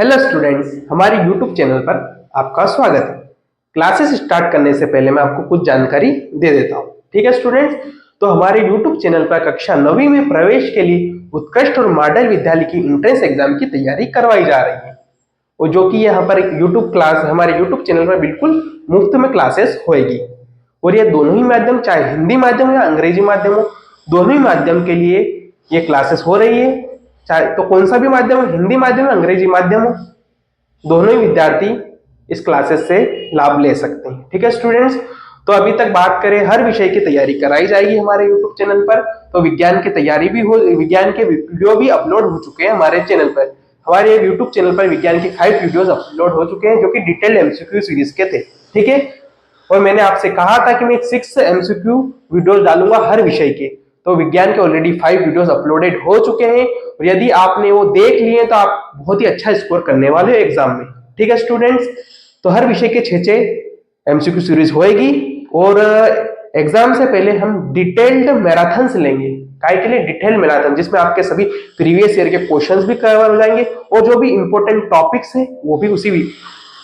Hello students, हमारे YouTube channel पर आपका स्वागत है। क्लासेस स्टार्ट करने से पहले मैं आपको कुछ जानकारी दे देता हूँ। ठीक है स्टूडेंट्स, तो हमारे यूट्यूब चैनल पर कक्षा 9वीं में प्रवेश के लिए उत्कृष्ट और मॉडल विद्यालय की एंट्रेंस एग्जाम की तैयारी करवाई जा रही है, और जो कि यहाँ पर यूट्यूब क्लास हमारे यूट्यूब चैनल पर बिल्कुल मुफ्त में क्लासेस होएगी। और ये दोनों ही माध्यम, चाहे हिंदी माध्यम हो या अंग्रेजी माध्यम हो, दोनों ही माध्यम के लिए ये क्लासेस हो रही है। चाहे तो कौन सा भी माध्यम हो, हिंदी माध्यम या अंग्रेजी माध्यम हो, दोनों ही विद्यार्थी इस क्लासेस से लाभ ले सकते हैं। ठीक है स्टूडेंट्स, तो अभी तक बात करें, हर विषय की तैयारी कराई जाएगी हमारे यूट्यूब चैनल पर। तो विज्ञान की तैयारी भी हो, विज्ञान के वीडियो भी अपलोड हो चुके हैं हमारे चैनल पर। हमारे यूट्यूब चैनल पर विज्ञान के 5 वीडियोस अपलोड हो चुके हैं, जो कि डिटेल एमसीक्यू सीरीज के थे। ठीक है, और मैंने आपसे कहा था कि मैं 6 एमसीक्यू वीडियोस डालूंगा हर विषय के। तो विज्ञान के ऑलरेडी 5 वीडियोस अपलोडेड हो चुके हैं, और यदि आपने वो देख लिए तो आप बहुत ही अच्छा स्कोर करने वाले हो एग्जाम में। ठीक है स्टूडेंट्स, तो हर विषय के 6 एमसीक्यू सीरीज होएगी, और एग्जाम से पहले हम डिटेल्ड मैराथन लेंगे। काय के लिए? डिटेल मैराथन, जिसमें आपके सभी प्रीवियस ईयर के क्वेश्चंस भी कवर हो जाएंगे, और जो भी इंपॉर्टेंट टॉपिक्स है वो भी उसी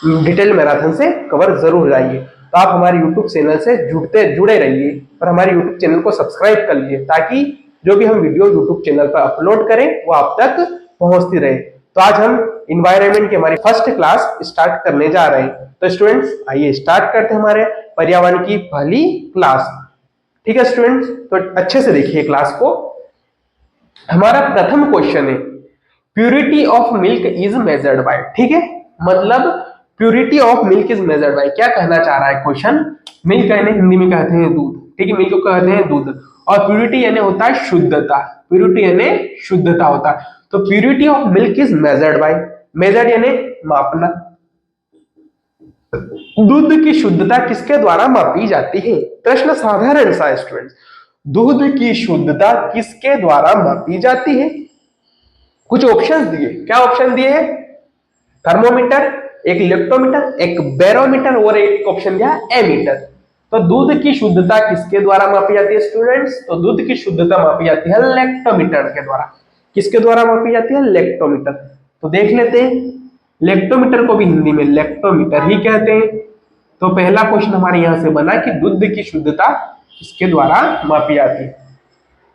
डिटेल मैराथन से कवर जरूर हो जाएंगे। तो आप हमारे YouTube चैनल से जुड़े रहिए, और हमारे YouTube चैनल को सब्सक्राइब कर लीजिए, ताकि जो भी हम वीडियो YouTube चैनल पर अपलोड करें वो आप तक पहुंचती रहे। तो आज हम इन्वायरमेंट की हमारी फर्स्ट क्लास स्टार्ट करने जा रहे हैं। तो स्टूडेंट्स, आइए स्टार्ट करते हैं हमारे पर्यावरण की पहली क्लास। ठीक है स्टूडेंट्स, तो अच्छे से देखिए क्लास को। हमारा प्रथम क्वेश्चन है, purity of milk is measured by. ठीक है, मतलब purity of milk is measured by, क्या कहना चाह रहा है क्वेश्चन? मिल्क यानी हिंदी में कहते हैं दूध। ठीक है, मिल्क को कहते हैं दूध, और प्यूरिटी यानी होता है शुद्धता। प्यूरिटी यानी शुद्धता होता है। तो purity of milk is measured by, measured यानी मापना। दूध की शुद्धता किसके द्वारा मापी जाती है? प्रश्न साधारण सा है स्टूडेंट्स, दूध की शुद्धता किसके द्वारा मापी जाती है? कुछ ऑप्शंस दिए, क्या ऑप्शन दिए हैं? थर्मोमीटर, एक लेक्टोमीटर, एक बैरोमीटर, और एक ऑप्शन दिया एमीटर। तो दूध की शुद्धता किसके द्वारा मापी जाती है स्टूडेंट्स? तो दूध की शुद्धता मापी जाती है लेक्टोमीटर के द्वारा। किसके द्वारा मापी जाती है? लेक्टोमीटर। तो देख लेते हैं, लेक्टोमीटर को भी हिंदी में लेक्टोमीटर ही कहते हैं। तो पहला क्वेश्चन हमारे यहां से बना कि दूध की शुद्धता किसके द्वारा मापी जाती है।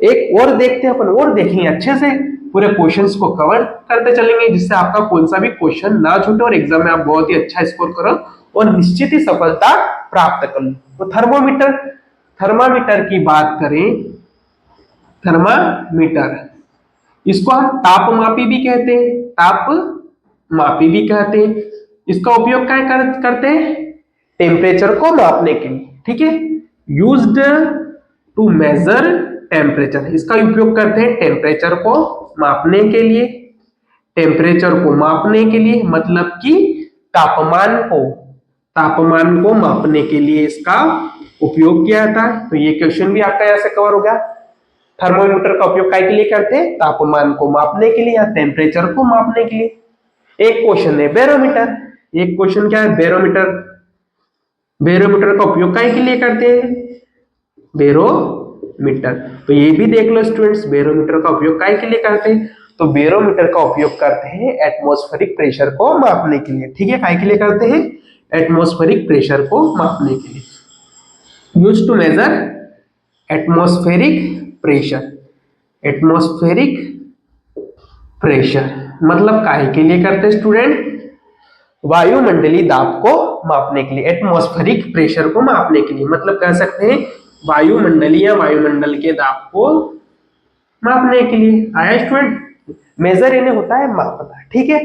एक और देखते हैं अपन, और देखेंगे अच्छे से, पूरे क्वेश्चंस को कवर करते चलेंगे, जिससे आपका कौन सा भी क्वेश्चन ना छूटे और एग्जाम में आप बहुत ही अच्छा स्कोर करो और निश्चित ही सफलता प्राप्त कर लो। तो थर्मोमीटर, थर्मामीटर की बात करें, थर्मामीटर, इसको हम तापमापी भी कहते हैं, तापमापी भी कहते हैं। इसका उपयोग क्या करते हैं? टेम्परेचर को मापने के लिए। ठीक है, यूज्ड टू मेजर टेम्परेचर, इसका उपयोग करते हैं टेम्परेचर को मापने के लिए। टेम्परेचर को मापने के लिए मतलब कि तापमान को मापने के लिए इसका उपयोग किया जाता है। तो ये क्वेश्चन भी आपका यहां से कवर हो गया। थर्मोमीटर का उपयोग काय के लिए करते हैं? तापमान को मापने के लिए या टेम्परेचर को मापने के लिए। एक क्वेश्चन है बैरोमीटर, एक क्वेश्चन क्या है? बैरोमीटर, बैरोमीटर का उपयोग काय के लिए करते हैं? बैरोमीटर, तो ये भी देख लो स्टूडेंट्स, बैरोमीटर का उपयोग काय के लिए करते हैं? तो बैरोमीटर का उपयोग करते हैं एटमॉस्फेरिक प्रेशर को मापने के लिए। ठीक है, काय के लिए करते हैं? एटमॉस्फेरिक प्रेशर को मापने के लिए। Used to measure atmospheric pressure, atmospheric pressure मतलब काहे के लिए करते हैं स्टूडेंट? वायुमंडलीय दाब को मापने के लिए, एटमॉस्फेरिक प्रेशर को मापने के लिए, मतलब कह सकते हैं वायुमंडलीय या वायुमंडल के दाब को मापने के लिए। आया स्टूडेंट? मेजर यानी होता है मापना। ठीक है,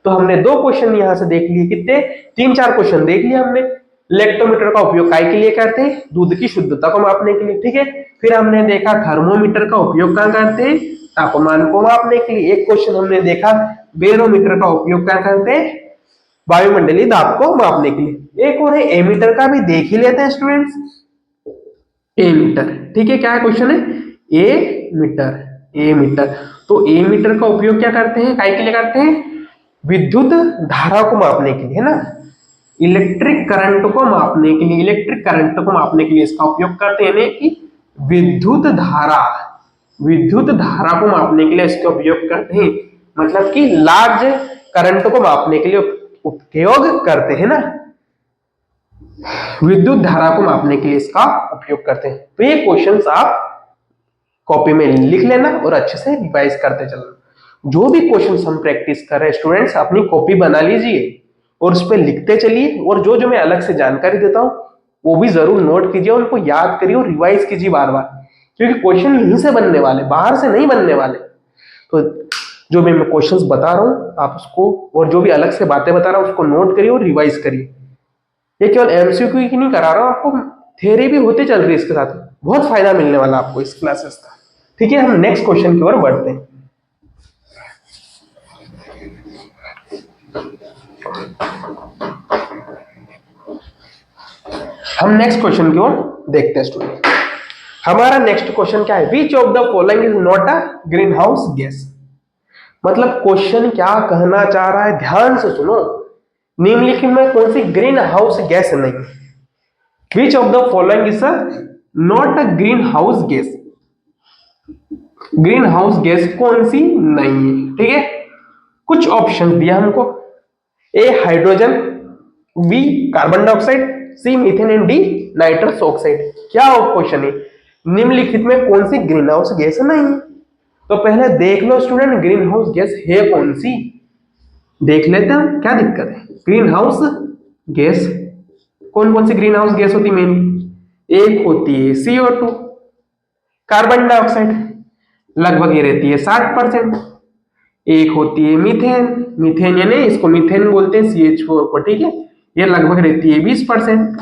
तो हमने 2 क्वेश्चन यहां से देख लिए, कितने? 3-4 क्वेश्चन देख लिए हमने। लेक्टोमीटर का उपयोग काय के लिए करते हैं? दूध की शुद्धता को मापने के लिए। ठीक है, फिर हमने देखा थर्मोमीटर का उपयोग क्या करते हैं? तापमान को मापने के लिए। एक क्वेश्चन हमने देखा बैरोमीटर का उपयोग क्या करते हैं? वायुमंडलीय दाब को मापने के लिए। एक और है एमीटर, का भी देख ही लेते हैं स्टूडेंट्स। एमीटर, ठीक है, क्या क्वेश्चन है? Ammeter, ammeter. तो एमीटर का उपयोग क्या करते हैं? काय के लिए करते हैं? विद्युत धारा को मापने के लिए, है ना, इलेक्ट्रिक करंट को मापने के लिए, इलेक्ट्रिक करंट को मापने के लिए इसका उपयोग करते हैं। यानी कि विद्युत धारा, विद्युत धारा को मापने के लिए इसका उपयोग करते हैं। मतलब कि लार्ज करंट को मापने के लिए उपयोग करते हैं ना, विद्युत धारा को मापने के लिए इसका उपयोग करते हैं। तो ये क्वेश्चंस आप कॉपी में लिख लेना और अच्छे से रिवाइज करते चलना। जो भी क्वेश्चंस हम प्रैक्टिस कर रहे हैं स्टूडेंट्स, अपनी कॉपी बना लीजिए और उस पर लिखते चलिए, और जो जो मैं अलग से जानकारी देता हूँ वो भी जरूर नोट कीजिए, उनको याद करिए और रिवाइज कीजिए बार बार, क्योंकि क्वेश्चन यहीं से बनने वाले, बाहर से नहीं बनने वाले। तो जो मैं क्वेश्चंस बता रहा हूँ आप उसको, और जो भी अलग से बातें बता रहा हूँ उसको नोट करिए और रिवाइज करिए। ये केवल एमसीक्यू की नहीं करा रहा हूँ, आपको थ्योरी भी होते चल रही है इसके साथ, बहुत फायदा मिलने वाला आपको इस क्लासेस का। ठीक है, हम नेक्स्ट क्वेश्चन की ओर बढ़ते हैं। हम नेक्स्ट क्वेश्चन की ओर देखते हैं स्टूडेंट। हमारा नेक्स्ट क्वेश्चन क्या है, which of the following is not a green house gas. मतलब क्वेश्चन क्या कहना चाह रहा है, ध्यान से सुनो। निम्नलिखित में कौन सी ग्रीन हाउस गैस नहीं है? Which of the following is not a green house gas. Green house gas कौन सी नहीं है? ठीक है, कुछ ऑप्शन दिया हमको, A hydrogen, B carbon dioxide, C methane and D nitrous oxide. क्या क्वेश्चन है, निम्नलिखित में कौन सी ग्रीन हाउस गैस नहीं है? तो पहले देख लो स्टूडेंट, ग्रीन हाउस गैस है कौन सी, देख लेते हैं, क्या दिक्कत है। ग्रीन हाउस गैस कौन कौन सी ग्रीन हाउस गैस होती है मेनली? एक होती है CO2, कार्बन डाइऑक्साइड लगभग ये रहती है 60%, एक होती है मीथेन, मीथेन यानी इसको मीथेन बोलते हैं CH4 को, ठीक है, ये लगभग रहती है 20%,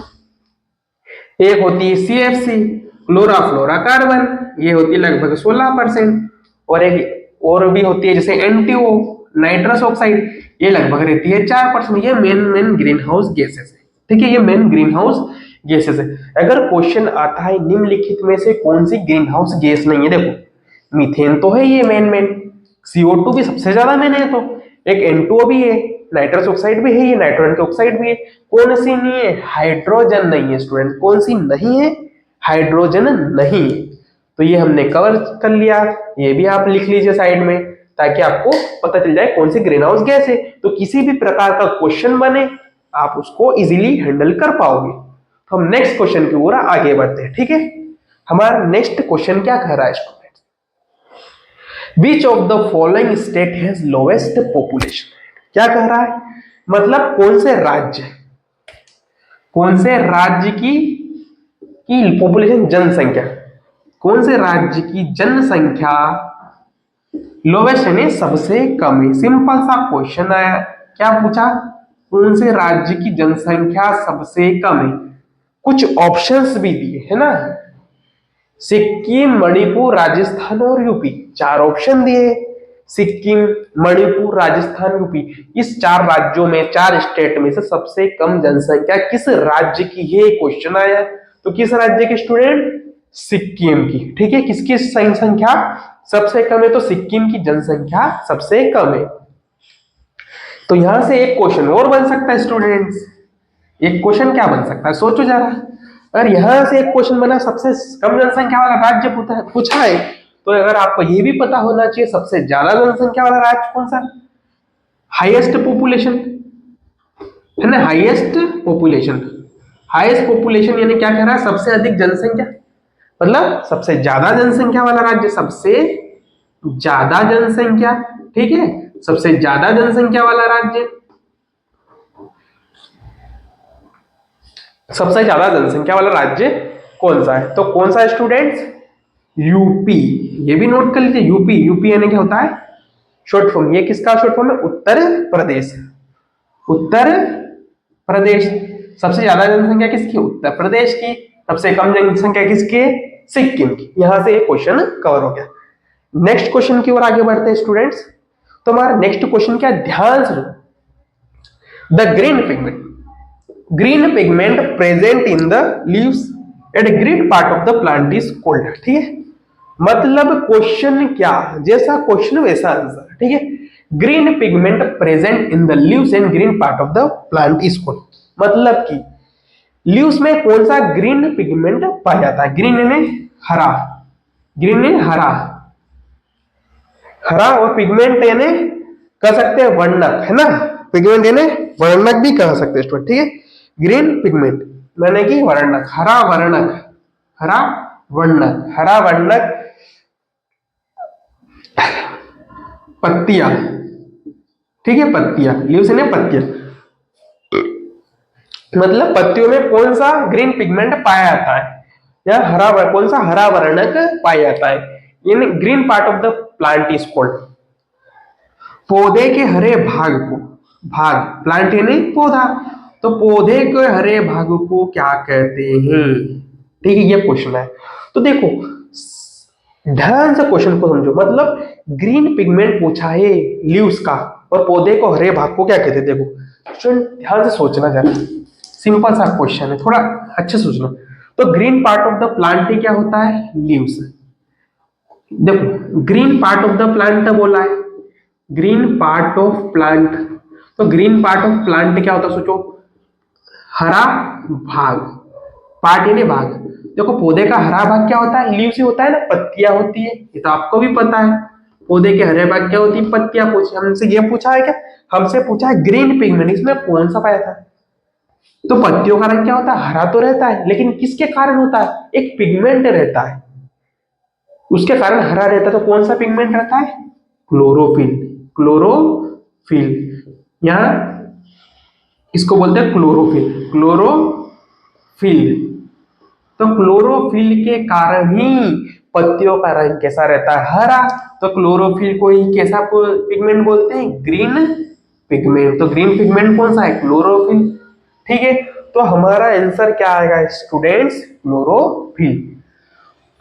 एक होती है CFC क्लोराफ्लोराकार्बन, ये होती है लगभग 16%, और एक और भी होती है जैसे NTO नाइट्रस ऑक्साइड, ये लगभग रहती है 4%। ये मेन ग्रीन हाउस गैसेस है, ठीक है, ये मेन ग्रीन हाउस गैसेस है। अगर क्वेश्चन आता है निम्नलिखित में से कौन सी ग्रीन हाउस गैस नहीं है, देखो मीथेन तो है ये मेन, CO2 भी सबसे ज्यादा मेन है, तो एक N2O भी है, नाइट्रस ऑक्साइड भी है, ये नाइट्रोजन ऑक्साइड भी है। कौन सी नहीं है? हाइड्रोजन नहीं है स्टूडेंट। कौन सी नहीं है? हाइड्रोजन नहीं है। तो ये हमने कवर कर लिया, ये भी आप लिख लीजिए साइड में, ताकि आपको पता चल जाए कौन सी ग्रीन हाउस गैस है। तो किसी भी प्रकार का क्वेश्चन बने आप उसको इजीली हैंडल कर पाओगे। तो हम नेक्स्ट क्वेश्चन की ओर आगे बढ़ते हैं। ठीक है, हमारा नेक्स्ट क्वेश्चन क्या कह रहा है student, Which of the following state has lowest population? क्या कह रहा है, मतलब कौन से राज्य की पॉपुलेशन, जनसंख्या, कौन से राज्य की जनसंख्या लोवेस्ट यानी सबसे कम है। सिंपल सा क्वेश्चन आया, क्या पूछा, कौन से राज्य की जनसंख्या सबसे कम है। कुछ ऑप्शंस भी दिए है ना, सिक्किम, मणिपुर, राजस्थान और यूपी, चार ऑप्शन दिए, सिक्किम, मणिपुर, राजस्थान, यूपी। इस चार राज्यों में, चार स्टेट में से सबसे कम जनसंख्या किस राज्य की है, क्वेश्चन आया। तो किस राज्य के स्टूडेंट? सिक्किम की। ठीक है, किसकी संख्या सबसे कम है? तो सिक्किम की जनसंख्या सबसे कम है। तो यहां से एक क्वेश्चन और बन सकता है स्टूडेंट्स, एक क्वेश्चन क्या बन सकता है, सोचो जरा। अगर यहां से एक क्वेश्चन बना सबसे कम जनसंख्या वाला राज्य पूछा है, तो अगर आपको ये भी पता होना चाहिए सबसे ज्यादा जनसंख्या वाला राज्य कौन सा, हाईएस्ट पॉपुलेशन है ना, हाईएस्ट पॉपुलेशन यानी क्या कह रहा है, सबसे अधिक जनसंख्या, मतलब सबसे ज्यादा जनसंख्या वाला राज्य, सबसे ज्यादा जनसंख्या, ठीक है, सबसे ज्यादा जनसंख्या वाला राज्य, सबसे ज्यादा जनसंख्या वाला राज्य कौन सा है? तो कौन सा है स्टूडेंट्स? यूपी। ये भी नोट कर लीजिए, यूपी यानी क्या होता है, शॉर्ट फॉर्म। ये किसका शॉर्ट फॉर्म है? उत्तर प्रदेश। उत्तर प्रदेश, सबसे ज्यादा जनसंख्या किसकी? उत्तर प्रदेश की। सबसे कम जनसंख्या किसकी? सिक्किम की। यहां से एक क्वेश्चन कवर हो गया। नेक्स्ट क्वेश्चन की ओर आगे बढ़ते हैं स्टूडेंट्स। तो हमारा नेक्स्ट क्वेश्चन क्या, ध्यान से, the green pigment present in the leaves eight green part of the plant is called. ठीक है, मतलब क्वेश्चन क्या, जैसा क्वेश्चन वैसा आंसर। ठीक है, green pigment present in the leaves and green part of the plant is called, मतलब कि लीव्स में कौन सा ग्रीन पिगमेंट पाया जाता है? ग्रीन यानी हरा, ग्रीन यानी हरा, हरा, और पिगमेंट यानी कह सकते हैं वर्णक, है ना, पिगमेंट यानी वर्णक भी कह सकते हैं स्टूडेंट, ठीक है। ग्रीन पिगमेंट मैंने कि वर्णक, हरा वर्णक, हरा वर्णक, हरा वर्णक पत्तियां, ठीक है, पत्तियां, लीव्स ने पत्तियां, मतलब पत्तियों में कौन सा ग्रीन पिगमेंट पाया जाता है, या कौन सा हरा वर्णक पाया जाता है, इन green part of the plant is called. पौधे के हरे भाग को, भाग प्लांट यानी पौधा, तो पौधे के हरे भाग को क्या कहते हैं, ठीक है, ये क्वेश्चन है। तो देखो ध्यान से क्वेश्चन को समझो, मतलब ग्रीन पिगमेंट पूछा है लीव्स का, और पौधे को हरे भाग को क्या कहते हैं। देखो स्टूडेंट ध्यान से सोचना जरा, सिंपल सा क्वेश्चन है, थोड़ा अच्छे से सोचना। तो green part of the plant क्या होता है, लीव्स। देखो green part of the plant बोला है, ग्रीन पार्ट ऑफ प्लांट, तो ग्रीन पार्ट ऑफ प्लांट क्या होता है सोचो, हरा भाग, पार्ट यानी भाग। देखो पौधे का हरा भाग क्या होता है, लीव्स ही होता है ना, पत्तियां होती है, ये तो आपको भी पता है। पौधे के हरे भाग क्या होती है, पत्तियां। पूछी हमसे, ये पूछा है क्या, हमसे पूछा है ग्रीन पिगमेंट, इसमें कौन सा पाया था। तो पत्तियों का रंग क्या होता है, हरा तो रहता है, लेकिन किसके कारण होता है, एक पिगमेंट रहता है, उसके कारण हरा रहता है। तो कौन सा पिगमेंट रहता है, क्लोरोफिल, क्लोरोफिल, यहाँ इसको बोलते हैं क्लोरोफिल, क्लोरोफिल। तो क्लोरोफिल के कारण ही पत्तियों का रंग कैसा रहता है, हरा। तो क्लोरोफिल को ही कैसा पिगमेंट बोलते हैं, ग्रीन पिगमेंट। तो ग्रीन पिगमेंट कौन सा है, क्लोरोफिल, ठीक है। तो हमारा आंसर क्या आएगा स्टूडेंट्स, क्लोरोफिल।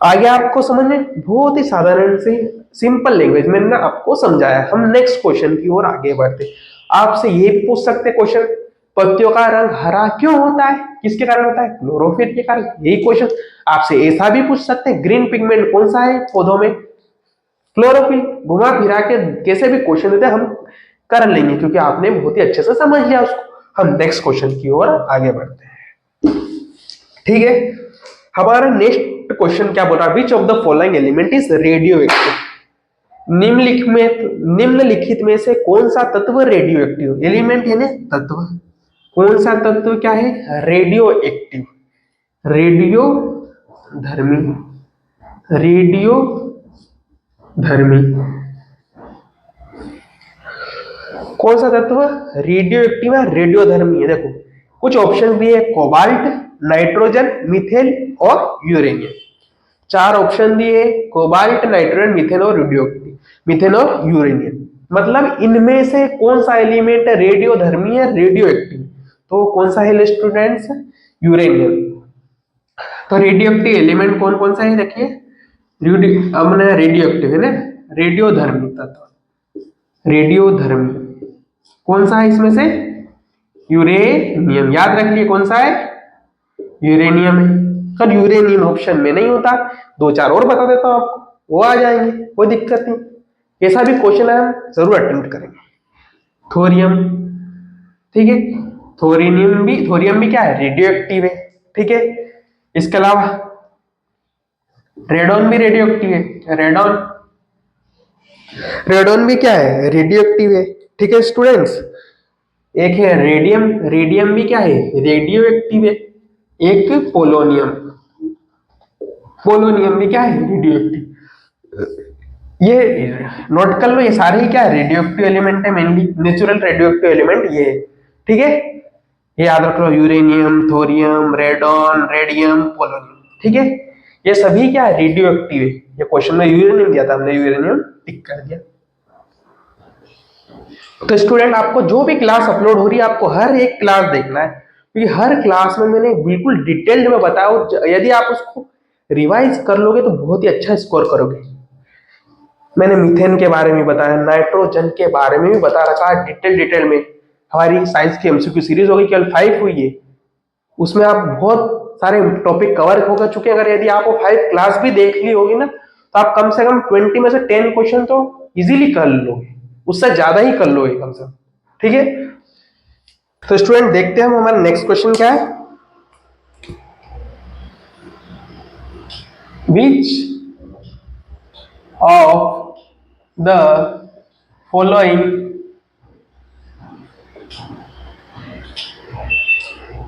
आगे आपको समझ में बहुत ही साधारण से सिंपल लैंग्वेज में ना आपको समझाया। हम नेक्स्ट क्वेश्चन की ओर आगे बढ़ते। आपसे ये भी पूछ सकते क्वेश्चन, पत्तियों का रंग हरा क्यों होता है, किसके कारण होता है, क्लोरोफिल के कारण। यही क्वेश्चन आपसे ऐसा भी पूछ सकते हैं, ग्रीन पिगमेंट कौन सा है पौधों में, क्लोरोफिल। घुमा फिरा के कैसे भी क्वेश्चन देते हम कर लेंगे, क्योंकि आपने बहुत ही अच्छे से समझ लिया उसको। हम नेक्स्ट क्वेश्चन की ओर आगे बढ़ते हैं, ठीक है। हमारा नेक्स्ट क्वेश्चन क्या बोल रहा है, which of the following element is radio active. निम्नलिखित में से कौन सा तत्व रेडियो एक्टिव, एलिमेंट है ना तत्व, कौन सा तत्व क्या है, रेडियो एक्टिव, रेडियो धर्मी, रेडियो धर्मी, कौन सा तत्व रेडियो एक्टिव है, रेडियो धर्मी है। देखो कुछ ऑप्शन भी है, कोबाल्ट, नाइट्रोजन, मीथेन और यूरेनियम। चार ऑप्शन दिए, कोबाल्ट, नाइट्रोजन, मीथेन और रेडियो, मीथेन और यूरेनियम। मतलब इनमें से कौन सा एलिमेंट रेडियो धर्मी है, रेडियो एक्टिव, तो कौन सा है स्टूडेंट्स, यूरेनियम। तो रेडियो एक्टिव एलिमेंट कौन कौन सा है देखिए, हमने रेडियो एक्टिव है ना, रेडियो धर्मी तत्व, रेडियो धर्मी कौन सा है इसमें से, यूरेनियम। याद रख लिए कौन सा है, यूरेनियम है। सर यूरेनियम ऑप्शन में नहीं होता, दो चार और बता देता हूं आपको, वो आ जाएंगे, कोई दिक्कत नहीं। ऐसा भी क्वेश्चन है हम जरूर अटेम्प्ट करेंगे। थोरियम, ठीक है, थोरियम भी क्या है, रेडियो एक्टिव है, ठीक है। इसके अलावा रेडॉन भी रेडियो एक्टिव है, रेडॉन, रेडॉन भी क्या है, रेडियो एक्टिव है, ठीक है स्टूडेंट्स। एक है रेडियम, रेडियम भी क्या है, रेडियो एक्टिव है। एक पोलोनियम, पोलोनियम भी क्या है, रेडियो एक्टिव। ये नोट कर लो, ये सारे ही क्या है, रेडियो एक्टिव एलिमेंट है, mainly natural radio active element ये है, ठीक है। ये याद रख लो, uranium, thorium, radon, radium, polonium, ठीक है। ये सभी क्या है, रेडियो एक्टिव है। ये क्वेश्चन में यूरेनियम दिया था, हमने यूरेनियम टिक कर दिया। तो स्टूडेंट आपको जो भी क्लास अपलोड हो रही है, आपको हर एक क्लास देखना है, क्योंकि हर क्लास में मैंने बिल्कुल डिटेल्ड में बताया। यदि आप उसको रिवाइज कर लोगे तो बहुत ही अच्छा स्कोर करोगे। मैंने मीथेन के बारे में बताया, नाइट्रोजन के बारे में भी बता रखा है डिटेल में। हमारी साइंस की एमसीक्यू सीरीज होगी, केवल 5 हुई है, उसमें आप बहुत सारे टॉपिक कवर हो चुके हैं। अगर यदि आप वो 5 क्लास भी देख ली होगी ना, तो आप कम से कम 20 में से 10 क्वेश्चन तो इजीली कर लोगे, उससे ज्यादा ही कर लोगे कम से कम, ठीक है। तो स्टूडेंट देखते हैं हम हमारा नेक्स्ट क्वेश्चन क्या है, which of the following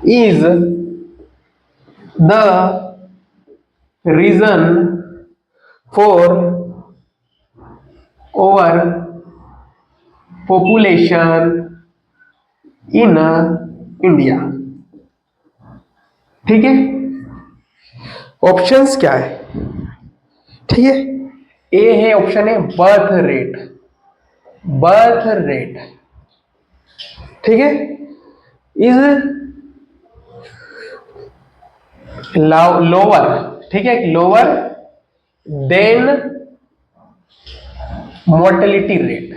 is the reason for over population in India. ठीक है, ऑप्शंस क्या है? ठीक है, ए है, ऑप्शन है बर्थ रेट, बर्थ रेट, ठीक है, इज लोअर, ठीक है, लोअर देन मोर्टेलिटी रेट।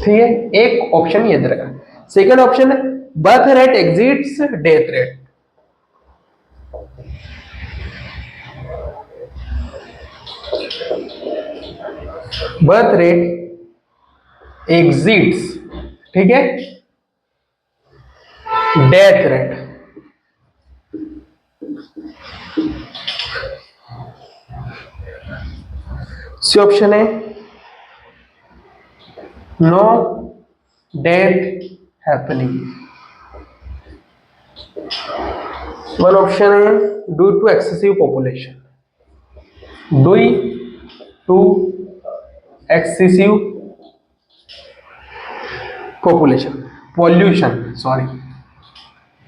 ठीक है, एक ऑप्शन ये इधर का। सेकंड ऑप्शन है birth rate exits death rate. Birth rate exits, ठीक है, डेथ रेट। सी ऑप्शन है no death happening. One option है due to excessive population, due to excessive population, pollution, sorry,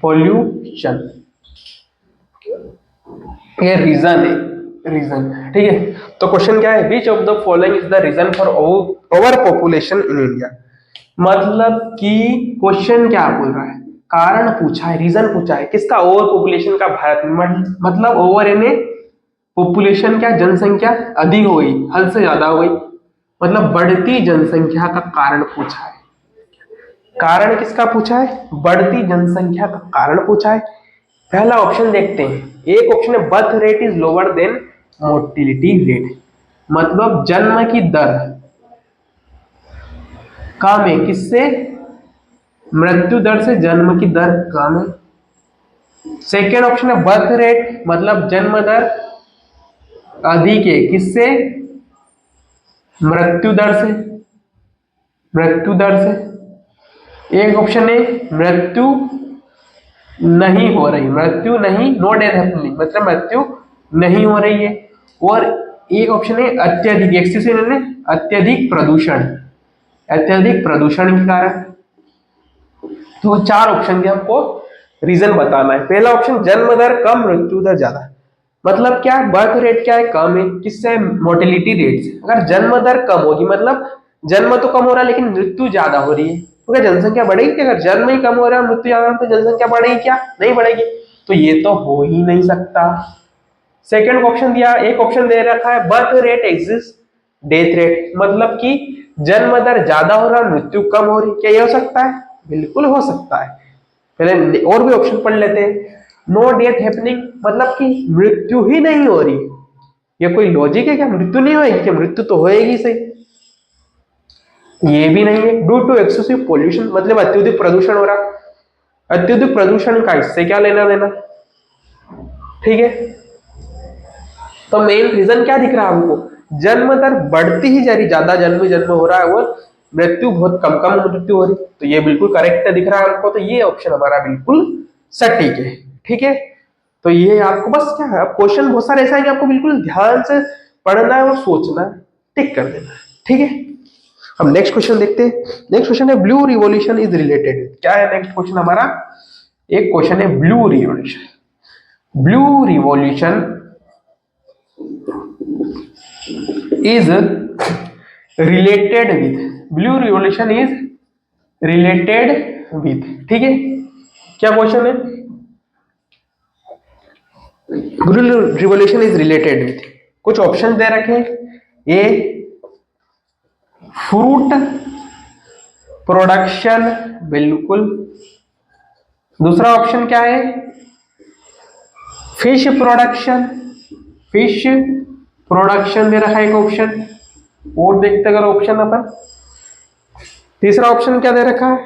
pollution, ये reason है, reason. ठीक है, तो क्वेश्चन क्या है? Which of the following is the reason for over population in India. मतलब कि क्वेश्चन क्या बोल रहा है? कारण पूछा है, रीजन पूछा है, किसका? ओवर पॉपुलेशन का भारत में। मतलब ओवर यानी पॉपुलेशन, क्या जनसंख्या अधिक हो गई, हद से ज्यादा हो गई, मतलब बढ़ती जनसंख्या का कारण पूछा है। कारण किसका पूछा है? बढ़ती जनसंख्या का कारण पूछा है। पहला ऑप्शन देखते हैं, एक ऑप्शन है birth rate is lower than mortality rate, मतलब जन्म की दर कम है, किससे? मृत्यु दर से जन्म की दर कम है। सेकेंड ऑप्शन है बर्थ रेट, मतलब जन्म दर अधिक है, किससे? मृत्यु दर से, मृत्यु दर से। एक ऑप्शन है मृत्यु नहीं हो रही, मृत्यु नहीं, नो डेथ हैपनिंग, मतलब मृत्यु नहीं हो रही है। और एक ऑप्शन है अत्यधिक, एक्सेसिव यानी अत्यधिक प्रदूषण, अत्यधिक प्रदूषण के कारण। तो चार ऑप्शन के हमको रीजन बताना है। पहला ऑप्शन जन्म दर कम, मृत्यु दर ज्यादा, मतलब क्या? बर्थ रेट क्या है? कम है, किससे? मोर्टेलिटी रेट से। अगर जन्म दर कम होगी, मतलब जन्म तो कम हो रहा है लेकिन मृत्यु ज्यादा हो रही है, तो क्या जनसंख्या बढ़ेगी? क्या? अगर जन्म ही कम हो रहा है, मृत्यु ज्यादा, तो जनसंख्या बढ़ेगी क्या? नहीं बढ़ेगी। तो ये तो हो ही नहीं सकता। सेकंड ऑप्शन दिया, एक ऑप्शन दे रखा है birth rate exist death rate, मतलब कि जन्म दर ज्यादा हो रहा है, मृत्यु कम हो रही। क्या ये हो सकता है? बिल्कुल हो सकता है। पहले और भी ऑप्शन पढ़ लेते हैं। नो डेथ हैपनिंग, मतलब कि मृत्यु ही नहीं हो रही। ये कोई लॉजिक है क्या? मृत्यु नहीं होगी क्या? मृत्यु तो होएगी सही, ये भी नहीं है। ड्यू टू एक्सेसिव पॉल्यूशन, मतलब अत्यधिक प्रदूषण हो रहा। अत्यधिक प्रदूषण का इससे क्या लेना देना? ठीक है, तो मेन रीजन क्या दिख रहा है हमको? जन्म दर बढ़ती ही जा रही, ज्यादा जन्म हो रहा है और मृत्यु बहुत कम कम मृत्यु हो रही, तो ये बिल्कुल करेक्ट दिख रहा है हमको। तो ये ऑप्शन हमारा बिल्कुल सटीक है। ठीक है, तो ये आपको बस क्या है, क्वेश्चन बहुत सारे ऐसा है कि आपको बिल्कुल ध्यान से पढ़ना है और सोचना है, टिक कर देना है। ठीक है, हम नेक्स्ट क्वेश्चन देखते हैं। नेक्स्ट क्वेश्चन है ब्लू रिवॉल्यूशन इज रिलेटेड। क्या है नेक्स्ट क्वेश्चन हमारा? एक क्वेश्चन है blue revolution. Blue revolution is related with, blue revolution is related with, ठीक है, क्या क्वेश्चन है? Blue revolution is related with, कुछ ऑप्शन दे रखे हैं। ए फ्रूट प्रोडक्शन, बिल्कुल। दूसरा ऑप्शन क्या है? फिश प्रोडक्शन, फिश प्रोडक्शन दे रखा है एक ऑप्शन, और देखते अगर ऑप्शन अपन। तीसरा ऑप्शन क्या दे रखा है?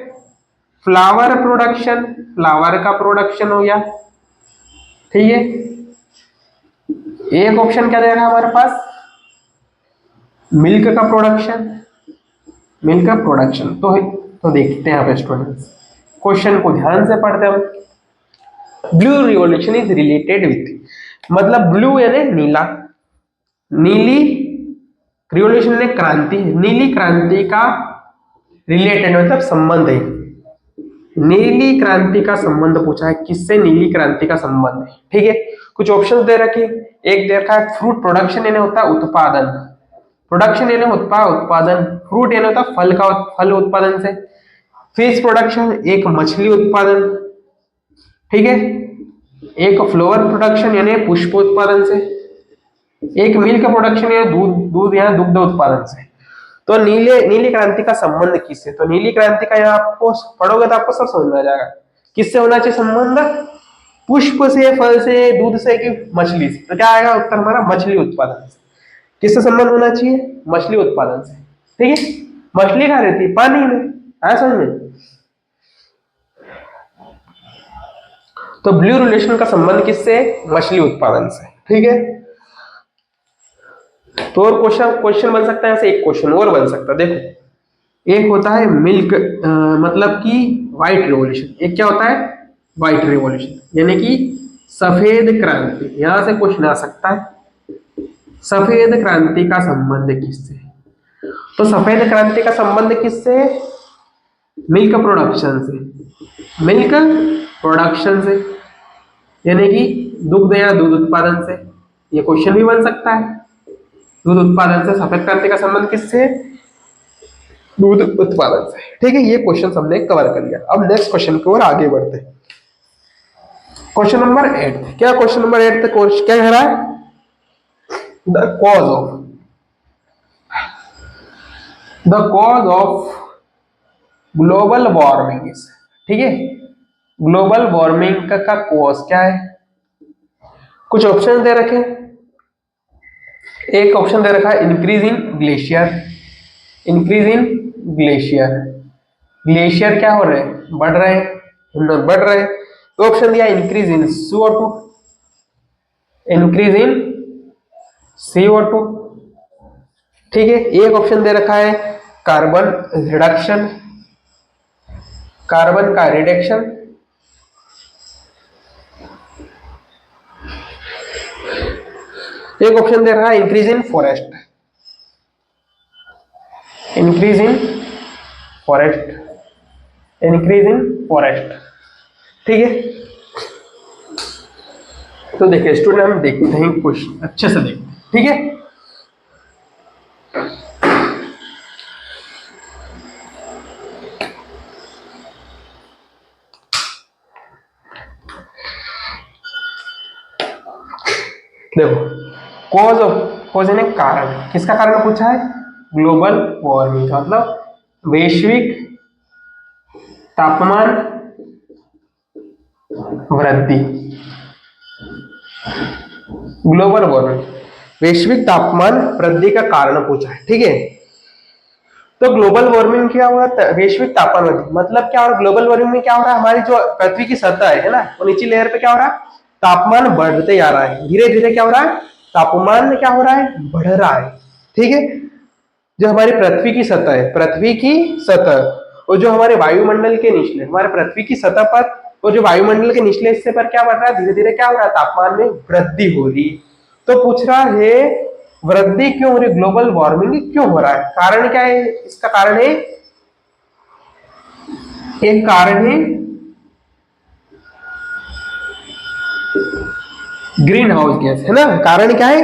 फ्लावर प्रोडक्शन, फ्लावर का प्रोडक्शन हो गया। ठीक है, एक ऑप्शन क्या दे रखा है हमारे पास? मिल्क का प्रोडक्शन, मिल्क का प्रोडक्शन। तो देखते हैं आप स्टूडेंट्स, क्वेश्चन को ध्यान से पढ़ते हैं। Blue revolution is related with, मतलब ब्लू यानी नीला, नीली रिवॉल्यूशन यानी क्रांति, नीली क्रांति का रिलेटेड मतलब संबंध है। नीली क्रांति का संबंध पूछा है, किससे नीली क्रांति का संबंध है। ठीक है, कुछ ऑप्शंस दे रखे, एक दे रखा है फ्रूट प्रोडक्शन यानी होता है उत्पादन, प्रोडक्शन यानी होता है उत्पादन, फ्रूट यानी होता है फल उत्पादन से, फिश प्रोडक्शन एक मछली उत्पादन, ठीक है, एक फ्लावर प्रोडक्शन यानी पुष्प उत्पादन से, एक मिल्क प्रोडक्शन यानी दूध या दुग्ध उत्पादन से। तो नीली क्रांति का संबंध किससे, तो नीली क्रांति का यहाँ आपको पढ़ोगे तो आपको सब समझ में आ जाएगा। किससे होना चाहिए संबंध, पुष्प से, फल से, दूध से कि मछली से, तो क्या आएगा उत्तर हमारा मछली उत्पादन से। किससे संबंध होना चाहिए, मछली उत्पादन से। ठीक है, मछली कहाँ रहती है, पानी में, आया समझ में। तो ब्लू रिलेशन का संबंध किससे, मछली उत्पादन से। ठीक है, तो और क्वेश्चन बन सकता है ऐसे, एक क्वेश्चन और बन सकता है। देखो, एक होता है मिल्क मतलब कि व्हाइट रिवॉल्यूशन, एक क्या होता है व्हाइट रिवॉल्यूशन यानी कि सफेद क्रांति। यहां से क्वेश्चन आ सकता है सफेद क्रांति का संबंध किससे, तो सफेद क्रांति का संबंध किससे, मिल्क प्रोडक्शन से, मिल्क प्रोडक्शन से यानी कि दुग्ध या दूध उत्पादन से। ये क्वेश्चन भी बन सकता है, दूध उत्पादन से सफेद क्रांति का संबंध किससे, दूध उत्पादन से। ठीक है, ये क्वेश्चन हमने कवर कर लिया। अब नेक्स्ट क्वेश्चन की ओर आगे बढ़ते हैं। क्वेश्चन नंबर 8, क्या क्वेश्चन नंबर 8 क्या कह रहा है, the cause of global warming is, ठीक है, ग्लोबल वार्मिंग का कॉज क्या है। कुछ ऑप्शन दे रखे, एक ऑप्शन दे रखा है increase in glacier, increase in glacier, glacier क्या हो रहे हैं, बढ़ रहे हैं, बढ़ रहे हैं। तो ऑप्शन दिया increase in CO2, increase in CO2। ठीक है, एक ऑप्शन दे रखा है कार्बन रिडक्शन, कार्बन का रिडक्शन, एक ऑप्शन दे रहा है increase in forest, increase in forest, increase in forest. ठीक है, तो देखिए स्टूडेंट हम देखते हैं क्वेश्चन अच्छे से देखते हैं। ठीक है, देखो कॉज यानी कारण, किसका कारण पूछा है, ग्लोबल वार्मिंग का मतलब वैश्विक तापमान वृद्धि, ग्लोबल वार्मिंग वैश्विक तापमान वृद्धि का कारण पूछा है। ठीक है, तो ग्लोबल वार्मिंग क्या हुआ, वैश्विक तापमान वृद्धि मतलब क्या हो रहा है, ग्लोबल वार्मिंग में क्या हो रहा है, हमारी जो पृथ्वी की सतह है ना, वो निचली लेयर पे क्या हो रहा है, तापमान बढ़ते जा रहा है, धीरे धीरे क्या हो रहा है, तापमान में क्या हो रहा है, बढ़ रहा है। ठीक है, जो हमारी पृथ्वी की सतह है, पृथ्वी की सतह और जो हमारे वायुमंडल के निचले, हमारे पृथ्वी की सतह पर और जो वायुमंडल के निचले हिस्से पर क्या बढ़ रहा है, धीरे धीरे क्या हो रहा है, तापमान में वृद्धि हो रही। तो पूछ रहा है वृद्धि क्यों हो रही, ग्लोबल वार्मिंग क्यों हो रहा है, कारण क्या है, इसका कारण है, एक कारण है ग्रीन हाउस गैस, है ना। कारण क्या है,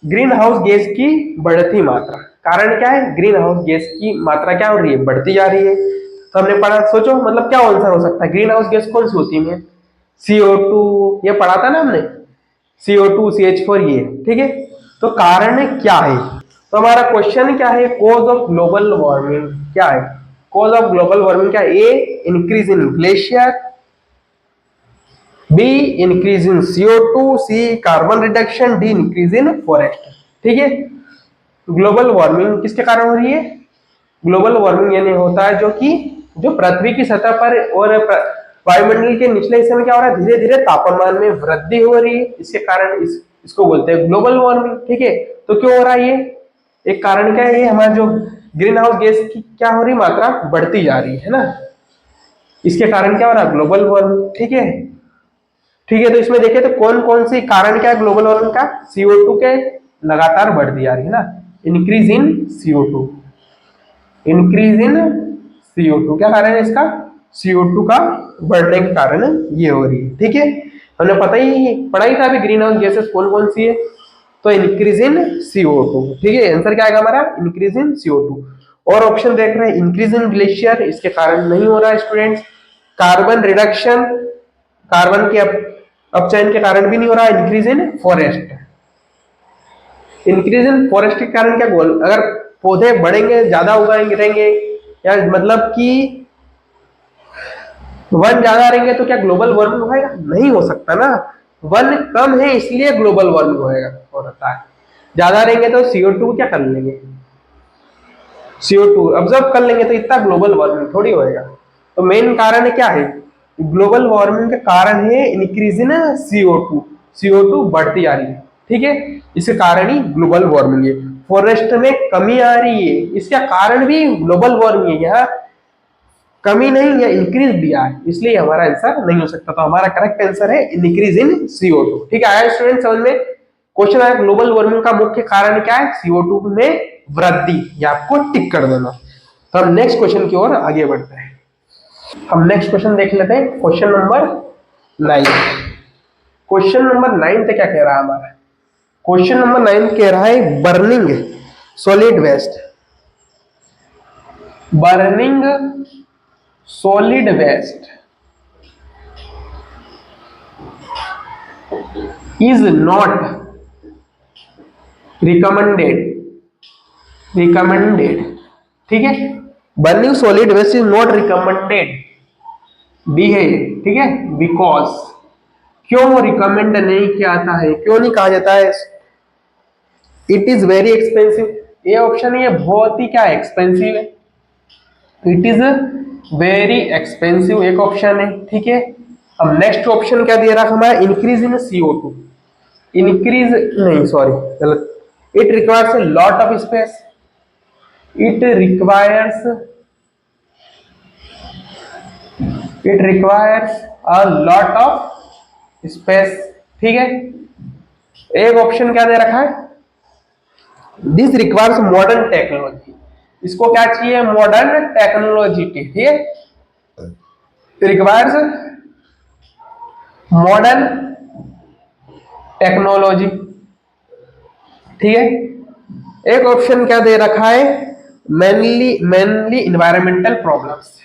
ग्रीन हाउस गैस की बढ़ती मात्रा, कारण क्या है, ग्रीन हाउस गैस की मात्रा क्या हो रही है, बढ़ती जा रही है। तो हमने पढ़ा, सोचो मतलब क्या आंसर हो सकता है, ग्रीन हाउस गैस कौन सी होती है, CO2, ये पढ़ा था ना हमने, CO2 CH4 ये। ठीक है, तो कारण क्या है, तो हमारा क्वेश्चन क्या है, कॉज ऑफ ग्लोबल वार्मिंग क्या है, कॉज ऑफ ग्लोबल वार्मिंग क्या है, A increase in glacier, B increase in CO2, C carbon reduction, D increase in forest. ठीक है, ग्लोबल वार्मिंग किसके कारण हो रही है, ग्लोबल वार्मिंग यानी होता है जो कि जो पृथ्वी की सतह पर और वायुमंडल के निचले हिस्से में क्या हो रहा है, धीरे धीरे तापमान में वृद्धि हो रही है, इसके कारण इसको बोलते हैं ग्लोबल वार्मिंग। ठीक है, तो क्यों हो रहा है ये, एक कारण क्या है, ये हमारा जो ग्रीन हाउस गैस की क्या हो रही मात्रा बढ़ती जा रही है ना। इसके कारण क्या हो रहा है, ग्लोबल वार्मिंग। ठीक है, ठीक है। तो इसमें देखें तो कौन कौन सी कारण क्या है ग्लोबल वार्मिंग का, CO2 के लगातार बढ़ती आ रही है ना, increase in CO2, increase in CO2 क्या कारण है इसका, CO2 का बढ़ने के कारण ये हो रही है। ठीक है, हमने पढ़ा ही था अभी ग्रीन हाउस गैसेस कौन कौन सी है, तो इंक्रीज इन CO2। ठीक है, आंसर क्या आएगा हमारा, इंक्रीज इन CO2। और ऑप्शन देख रहे हैं, इंक्रीज इन ग्लेशियर, इसके कारण नहीं हो रहा है स्टूडेंट्स। कार्बन रिडक्शन, कार्बन के अपचयन के कारण भी नहीं हो रहा है। Increase in forest, increase in forest के कारण क्या गोल, अगर पौधे बढ़ेंगे ज्यादा उगाएंगे रहेंगे, या मतलब कि वन ज्यादा रहेंगे तो क्या ग्लोबल वार्मिंग होएगा, नहीं हो सकता ना। वन कम है इसलिए ग्लोबल वार्मिंग होएगा, हो रहा है। ज्यादा रहेंगे तो CO2 क्या कर लेंगे, CO2 ऑब्जर्व कर लेंगे, तो इतना ग्लोबल वार्मिंग थोड़ी होएगा। तो मेन कारण क्या है, ग्लोबल वार्मिंग का कारण है इंक्रीज इन CO2, CO2 बढ़ती आ रही है। ठीक है, इसके कारण ही ग्लोबल वार्मिंग है। फॉरेस्ट में कमी आ रही है, इसका कारण भी ग्लोबल वार्मिंग है। यहाँ कमी नहीं या इंक्रीज दिया है, इसलिए हमारा आंसर नहीं हो सकता। तो हमारा करेक्ट आंसर है इंक्रीज इन CO2। ठीक है, आया स्टूडेंट समझ में। क्वेश्चन आया ग्लोबल वार्मिंग का मुख्य कारण क्या है, CO2 में वृद्धि, ये आपको टिक कर देना। तो हम नेक्स्ट क्वेश्चन की ओर आगे बढ़ते हैं। हम नेक्स्ट क्वेश्चन देख लेते हैं, क्वेश्चन नंबर 9। क्वेश्चन नंबर 9 पे क्या कह रहा है हमारा, क्वेश्चन नंबर 9 कह रहा है burning solid waste, burning solid waste is not recommended। ठीक है, burning solid waste is not recommended, D है। ठीक है, बिकॉज, क्यों रिकमेंड नहीं किया जाता है, क्यों नहीं कहा जाता है, इट इज वेरी एक्सपेंसिव। ये ऑप्शन है, ये बहुत ही क्या एक्सपेंसिव है, इट इज वेरी एक्सपेंसिव एक ऑप्शन है। ठीक है, अब नेक्स्ट ऑप्शन क्या दे रहा है हमारा, इंक्रीज इन CO2, इंक्रीज नहीं सॉरी गलत, it requires a lot of space, it requires a lot of space. ठीक है, एक ऑप्शन क्या दे रखा है, दिस रिक्वायर्स मॉडर्न टेक्नोलॉजी, इसको क्या चाहिए, मॉडर्न टेक्नोलॉजी। ठीक है, रिक्वायर्स मॉडर्न टेक्नोलॉजी। ठीक है, एक ऑप्शन क्या दे रखा है, मेनली इन्वायरमेंटल प्रॉब्लम्स।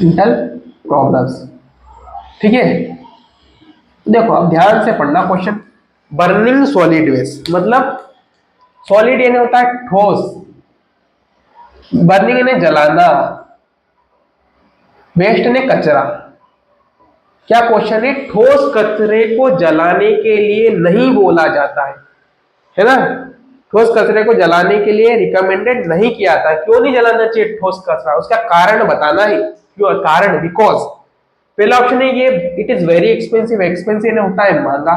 इंटल प्रॉब्लम्स। ठीक है, देखो अब ध्यान से पढ़ना क्वेश्चन, बर्निंग सॉलिड वेस्ट मतलब सॉलिड यानी होता है ठोस, बर्निंग यानी जलाना, वेस्ट ने कचरा। क्या क्वेश्चन है, ठोस कचरे को जलाने के लिए नहीं बोला जाता है ना, ठोस कचरे को जलाने के लिए रिकमेंडेड नहीं किया था। क्यों नहीं जलाना चाहिए ठोस कचरा, उसका कारण बताना है, क्यों कारण, बिकॉज। पहला ऑप्शन है ये, it is very expensive, expensive होता है महंगा,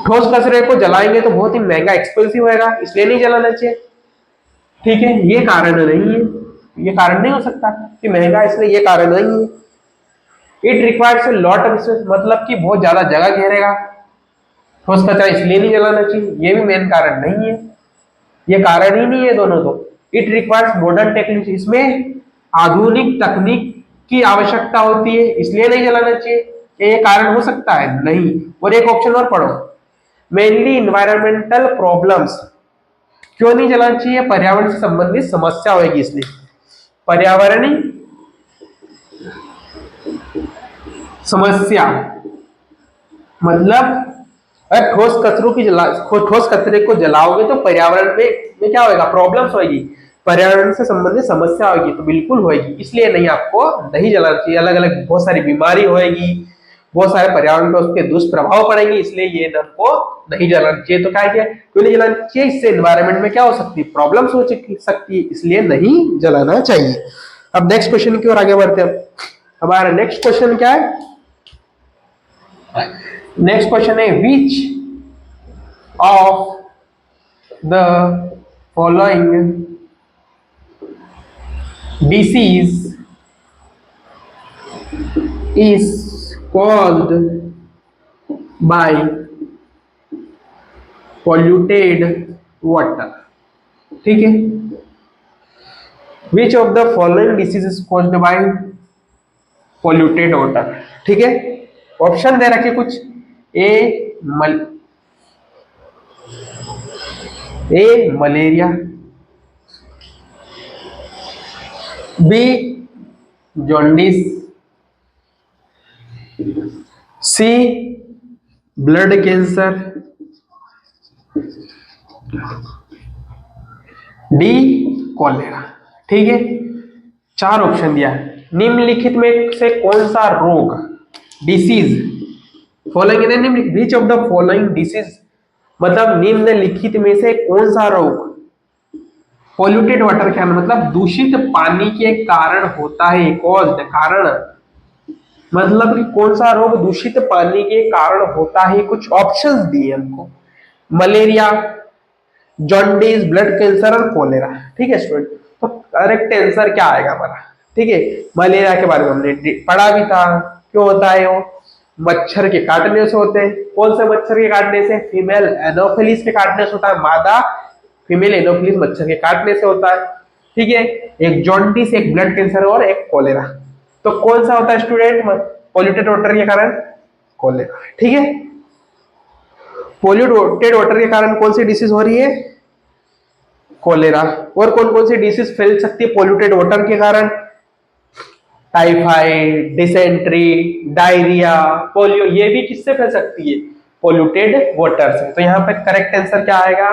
ठोस कचरे को जलाएंगे तो बहुत ही महंगा एक्सपेंसिव होगा, इसलिए नहीं जलाना चाहिए। ठीक है, ये कारण नहीं है, ये कारण नहीं हो सकता कि महंगा, इसलिए ये कारण नहीं है। It requires a lot of space मतलब कि बहुत ज्यादा जगह घेरेगा, ठोस कचरा इसलिए नहीं जलाना चाहिए, ये भी मेन कारण नहीं है, ये कारण ही नहीं है दोनों। तो इट रिक्वायर्स मॉडर्न टेक्निक, इसमें आधुनिक तकनीक की आवश्यकता होती है, इसलिए नहीं जलाना चाहिए, ये कारण हो सकता है नहीं। और एक ऑप्शन और पढ़ो, मेनली इन्वायरमेंटल प्रॉब्लम्स, क्यों नहीं जलाना चाहिए, पर्यावरण से संबंधित समस्या होगी इसलिए, पर्यावरणीय समस्या मतलब अगर ठोस कचरे को जलाओगे तो पर्यावरण में क्या होगा, प्रॉब्लम्स होगी, पर्यावरण से संबंधित समस्या होगी, तो बिल्कुल होगी, इसलिए नहीं, आपको नहीं जलाना चाहिए। अलग अलग बहुत सारी बीमारी होगी, बहुत सारे पर्यावरण पर उसके दुष्प्रभाव पड़ेंगे, इसलिए ये आपको नहीं जलाना चाहिए। तो क्या है, क्यों नहीं जलाना चाहिए, इससे एनवायरमेंट में क्या हो सकती है, प्रॉब्लम्स हो सकती है, इसलिए नहीं जलाना चाहिए। अब नेक्स्ट क्वेश्चन की ओर आगे बढ़ते हैं। हमारा नेक्स्ट क्वेश्चन क्या है? नेक्स्ट क्वेश्चन है which of the following disease is caused by polluted water. ठीक है, which of the following disease is caused by polluted water? ठीक है, ऑप्शन दे रखे कुछ, ए मलेरिया, बी जॉन्डिस, सी ब्लड कैंसर, डी कॉलेरा। ठीक है, चार ऑप्शन दिया है। निम्नलिखित में से कौन सा रोग, डिसीज, फॉलोइंग निम्नलिखित, विच ऑफ द फॉलोइंग डिसीज मतलब निम्नलिखित में से कौन सा रोग पॉल्यूटेड वाटर क्या मतलब दूषित पानी के कारण होता है। कॉज्ड कारण मतलब कि कौन सा रोग दूषित पानी के कारण होता है। कुछ ऑप्शंस दिए हमको, मलेरिया, जॉन्डिस, ब्लड कैंसर और कोलेरा। ठीक है स्टूडेंट, तो करेक्ट आंसर क्या आएगा हमारा? ठीक है, मलेरिया के बारे में हमने पढ़ा भी था, क्यों होता है वो, मच्छर के काटने से होते हैं। कौन से मच्छर के काटने से? फीमेल एनोफिलिस के काटने से होता है, मादा फीमेल एनोफिलिस मच्छर के काटने से होता है। ठीक है, एक जॉन्डिस, एक ब्लड कैंसर और एक कोलेरा। तो कौन सा होता है स्टूडेंट पॉल्यूटेड वाटर के कारण? कोलेरा। ठीक है, पॉल्यूटेड वाटर के कारण कौन सी डिसीज हो रही है? कोलेरा। और कौन कौन सी डिसीज फैल सकती है पॉल्यूटेड वाटर के कारण? टाइफाइड, डिसेंट्री, डायरिया, पोलियो, ये भी किससे फैल सकती है? पॉल्यूटेड वाटर से। तो यहाँ पे करेक्ट आंसर क्या आएगा?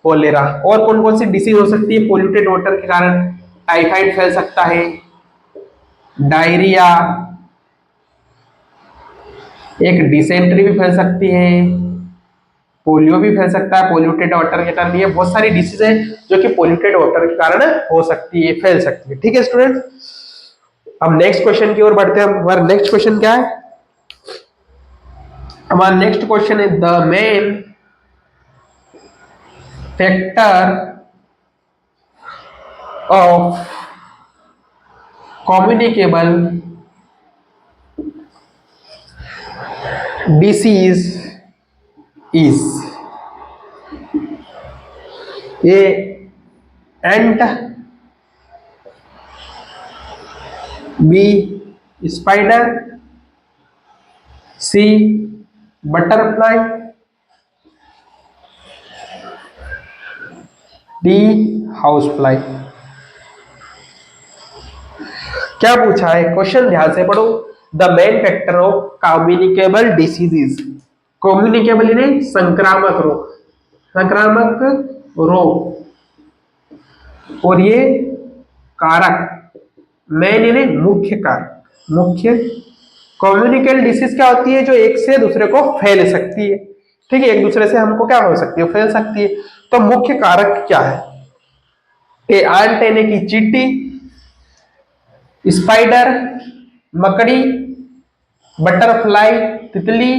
कोलेरा। और कौन कौन सी डिसीज हो सकती है पॉल्यूटेड वाटर के कारण? टाइफाइड फैल सकता है, डायरिया, एक डिसेंट्री भी फैल सकती है, पोलियो भी फैल सकता है पॉल्यूटेड वाटर के कारण। ये बहुत सारी डिसीज है जो कि पॉल्यूटेड वाटर के कारण हो सकती है, फैल सकती है। ठीक है स्टूडेंट, अब नेक्स्ट क्वेश्चन की ओर बढ़ते हैं। हमारा नेक्स्ट क्वेश्चन क्या है? हमारा नेक्स्ट क्वेश्चन है the main factor of communicable disease is A ant, B spider, C butterfly, D house fly. क्या पूछा है क्वेश्चन, ध्यान से पढ़ो। The main factor of communicable diseases, communicable यानी संक्रामक रोग, संक्रामक रोग, और ये कारक, मेन यानी मुख्य कारक, मुख्य। कम्युनिकेबल डिसीज क्या होती है? जो एक से दूसरे को फैल सकती है। ठीक है, एक दूसरे से हमको क्या हो सकती है? फैल सकती है। तो मुख्य कारक क्या है? ए आंट यानी कि चींटी, स्पाइडर मकड़ी, बटरफ्लाई तितली,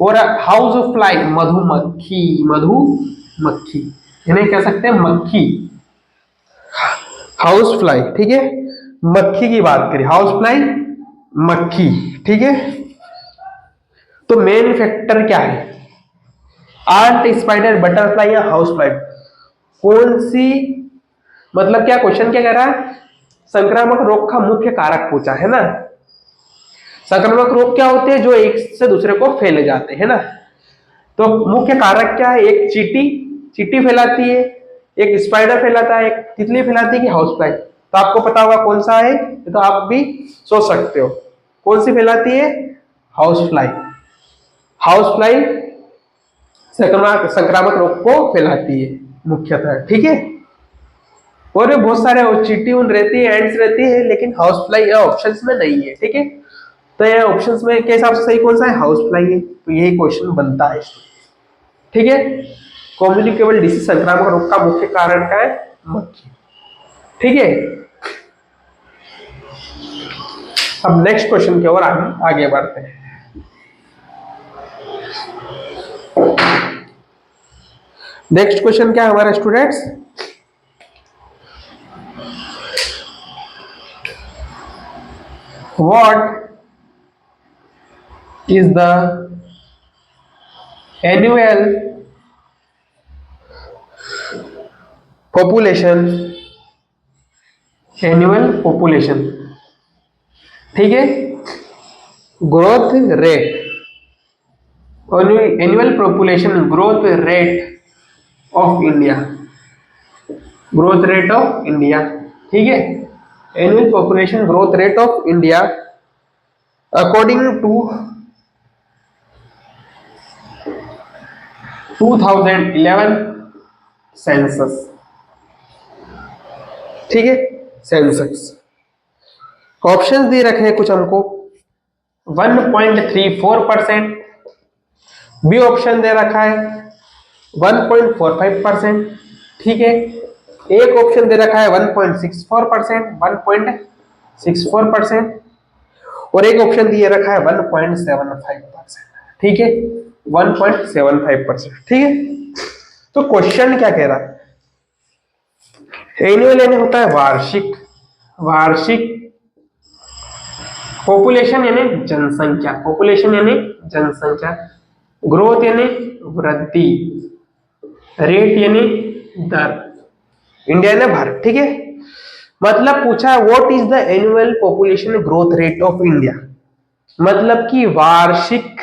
और हाउस फ्लाई मधुमक्खी, मधुमक्खी इन्हें कह सकते हैं मक्खी, हाउस फ्लाई। ठीक है, मक्खी की बात करें, हाउस फ्लाई मक्खी। ठीक है, तो मेन फैक्टर क्या है? आंट, स्पाइडर, बटरफ्लाई या हाउस फ्लाई? कौन सी मतलब क्या क्वेश्चन क्या कह रहा है? संक्रामक रोग का मुख्य कारक पूछा है ना। संक्रामक रोग क्या होते हैं? जो एक से दूसरे को फैले जाते हैं ना। तो मुख्य कारक क्या है? एक चींटी, चींटी फैलाती है, एक स्पाइडर फैलाता है, एक तितली फैलाती है कि हाउस फ्लाई। तो आपको पता होगा कौन सा है, तो आप भी सोच सकते हो कौन सी फैलाती है? House fly. हाउस फ्लाई संक्रामक रोग को फैलाती है मुख्यतः। ठीक है, और भी बहुत सारे चींटी उन रहती है, एंड्स रहती है, लेकिन हाउस फ्लाई ऑप्शंस में नहीं है। ठीक है, तो ये ऑप्शंस में के हिसाब से सही कौन सा है? हाउस फ्लाई है। तो यही क्वेश्चन बनता है। ठीक है, कम्युनिकेबल डिसीज संक्रामक रोग का मुख्य कारण क्या है? मक्खी। ठीक है, अब नेक्स्ट क्वेश्चन की ओर आगे बढ़ते हैं। नेक्स्ट क्वेश्चन क्या है हमारे students? What is the annual population, annual population, ठीक है, growth rate, annual population growth rate of India, growth rate of India, ठीक है, annual population growth rate of India according to 2011 census, ठीक है, census. Options दे रखे हैं कुछ हमको, 1.34%, बी ऑप्शन दे रखा है 1.45%, ठीक है, एक ऑप्शन दे रखा है 1.64%, 1.64%, और एक ऑप्शन दिए रखा है 1.75%, ठीक है, 1.75%, ठीक है। तो क्वेश्चन क्या कह रहा है? एनुअल यानी होता है वार्षिक, वार्षिक, पॉपुलेशन यानी जनसंख्या, पॉपुलेशन यानी जनसंख्या, ग्रोथ यानी वृद्धि, रेट यानी दर, इंडिया ने भारत, ठीक है। मतलब पूछा what is the annual population growth rate of India, मतलब कि वार्षिक,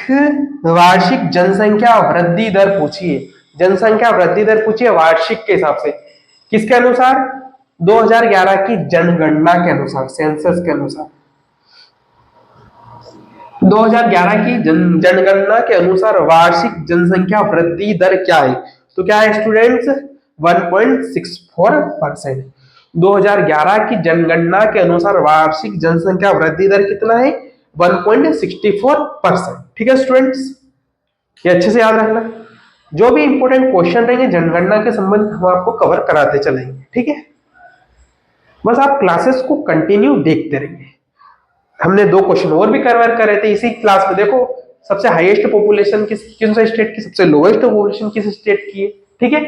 वार्षिक जनसंख्या वृद्धि दर पूछिए, जनसंख्या वृद्धि दर पूछिए वार्षिक के हिसाब से, किसके अनुसार? 2011 की जनगणना के अनुसार, सेंसस के अनुसार, 2011 की जनगणना के अनुसार वार्षिक जनसंख्या वृद्धि दर क्या है? तो क्या है स्टूडेंट्स? 1.64%। 2011 की जनगणना के अनुसार वार्षिक जनसंख्या वृद्धि दर कितना है? 1.64%, ठीक है स्टूडेंट्स, ये अच्छे से याद रखना। जो भी इंपॉर्टेंट क्वेश्चन रहेंगे जनगणना के संबंध हम आपको कवर कराते चलेंगे, ठीक है। बस आप क्लासेस को कंटिन्यू देखते रहिए। हमने 2 क्वेश्चन और भी कवर करे थे इसी क्लास में। देखो सबसे हाईएस्ट पॉपुलेशन किस स्टेट की, सबसे लोएस्ट पॉपुलेशन किस स्टेट की है, ठीक है।